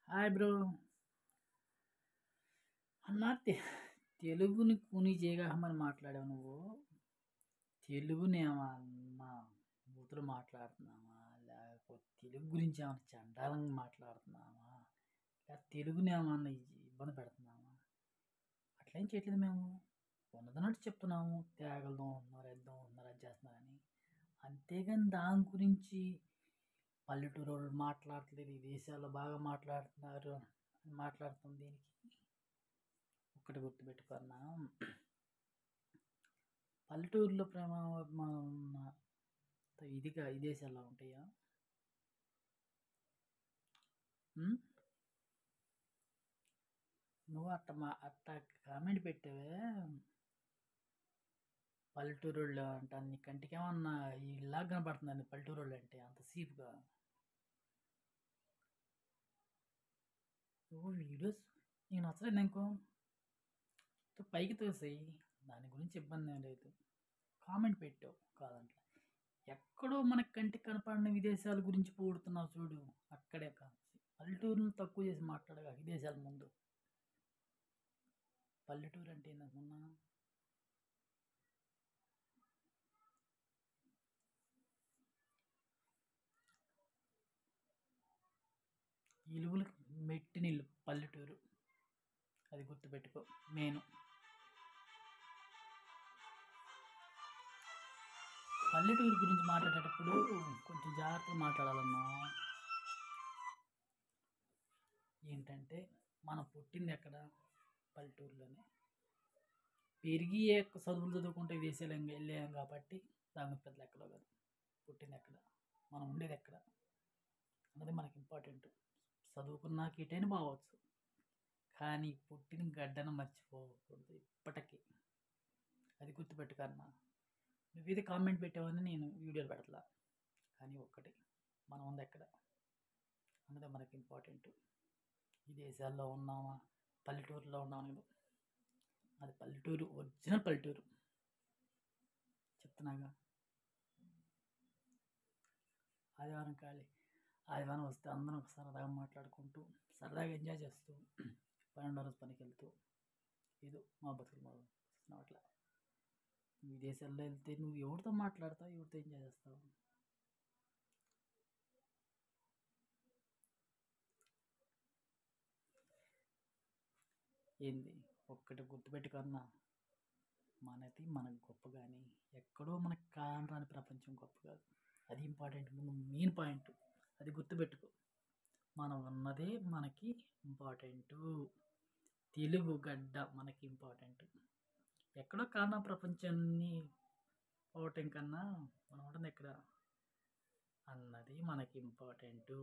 Hi bro. అన్న తెలుగుని కూని చేయగలమని మాట్లాడావు నువ్వు. తెలుగుని ఏమన్నా బూతులు మాట్లాడుతున్నావా? లేకపోతే తెలుగు గురించి ఏమన్నా చండాలంగా మాట్లాడుతున్నావా? లేకపోతే తెలుగుని ఏమన్నా ఇబ్బంది పెడుతున్నావా? అట్లేం చేయట్లేదు మేము. ఉన్నదన్నట్టు చెప్తున్నాము. తేగలదాం ఉన్నారు, వెళ్దాం ఉన్నారు, అది చేస్తున్నారని. అంతేగాని దాని గురించి పల్లెటూరు వాళ్ళు మాట్లాడట్లేదు, ఈ దేశాల్లో బాగా మాట్లాడుతున్నారు అని మాట్లాడుతాం. దీనికి ఒక్కటి గుర్తుపెట్టుకున్నా, పల్లెటూరులో ప్రేమ అభిమానం ఉన్న ఇదిగా ఈ దేశాల్లో ఉంటాయా? నువ్వు అట్ట కామెంట్ పెట్టావే, పల్లెటూరు వాళ్ళు అంట నీ కంటికి ఏమన్నా ఇలా కనపడుతుందండి పల్లెటూరు వాళ్ళు అంటే అంత సీపుగా. నువ్వు వీడియోస్ నీకు నచ్చలేదు అనుకో, పైకి తోసేయి, దాని గురించి ఇబ్బంది ఏం లేదు. కామెంట్ పెట్టావు కాదంట, ఎక్కడో మన కంటికి కనపడిన విదేశాల గురించి పోడుతున్నావు చూడు, అక్కడే కాదు. పల్లెటూరును తక్కువ చేసి మాట్లాడగా విదేశాల ముందు. పల్లెటూరు అంటే ఏందనుకున్నా, ఇలువలకు మెట్టి నీళ్ళు పల్లెటూరు, అది గుర్తుపెట్టుకో. నేను పల్లెటూరు గురించి మాట్లాడేటప్పుడు కొంచెం జాగ్రత్తగా మాట్లాడాలన్నా. ఏంటంటే మనం పుట్టింది ఎక్కడ? పల్లెటూరులోనే. పెరిగి చదువులు చదువుకుంటే విదేశాలు వెళ్ళాం కాబట్టి దాని పెద్ద ఎక్కడో కాదు. పుట్టింది ఎక్కడ, మనం ఉండేది ఎక్కడ అన్నది మనకి ఇంపార్టెంట్. చదువుకున్నాక ఇటైనా బాగవచ్చు, కానీ పుట్టిన గడ్డను మర్చిపోకూడదు ఇప్పటికీ. అది గుర్తుపెట్టుకన్నా. నువ్వేది కామెంట్ పెట్టావని నేను వీడియోలు పెడతలా, కానీ ఒక్కటి, మనం ఉంది ఎక్కడ అన్నది మనకి ఇంపార్టెంట్. ఈ దేశాల్లో ఉన్నామా, పల్లెటూరులో ఉన్నామా, అది పల్లెటూరు, ఒరిజినల్ పల్లెటూరు చెప్తున్నాగా. ఆదివారం ఖాళీ, ఆదివారం వస్తే అందరం సరదాగా మాట్లాడుకుంటూ, సరదాగా ఎంజాయ్ చేస్తూ, 12వ రోజు పనికి వెళ్తూ, ఏదో మా బతుకులు అట్లా. విదేశాల్లో వెళ్తే నువ్వు ఎవరితో మాట్లాడతావు, ఎవరితో ఎంజాయ్ చేస్తావు? ఏంది ఒక్కటి గుర్తుపెట్టుకున్నా, మనది మనకు గొప్ప, కానీ ఎక్కడో మనకు కానరాని ప్రపంచం గొప్ప కాదు. అది ఇంపార్టెంట్, ముందు మెయిన్ పాయింట్. అది గుర్తుపెట్టుకో. మనం ఉన్నదే మనకి ఇంపార్టెంటు. తెలుగు గడ్డ మనకి ఇంపార్టెంట్. ఎక్కడో కాన ప్రపంచాన్ని పోవటం కన్నా మనం ఉంటుంది ఎక్కడ అన్నది మనకి ఇంపార్టెంటు.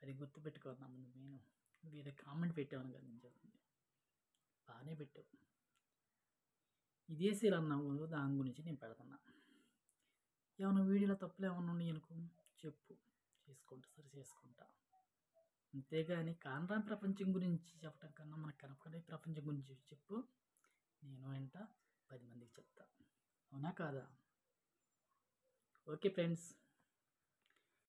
అది గుర్తుపెట్టుకున్నాం. ముందు నేను వేరే కామెంట్ పెట్టాను కదా, నేను చెప్తుంది బాగానే పెట్టావు. విదేశీయులు అన్నావు, దాని గురించి నేను పెడుతున్నా. ఏమైనా వీడియోలో తప్పులు ఏమైనా ఉన్నాయి అనుకో చెప్పు, చేసుకుంటా, సరి చేసుకుంటా. అంతేగాని కానరాని ప్రపంచం గురించి చెప్పడం కన్నా మనకు కనపడే ప్రపంచం గురించి చెప్పు. నేను వెంట 10 మందికి చెప్తా, అవునా కాదా? Okay friends.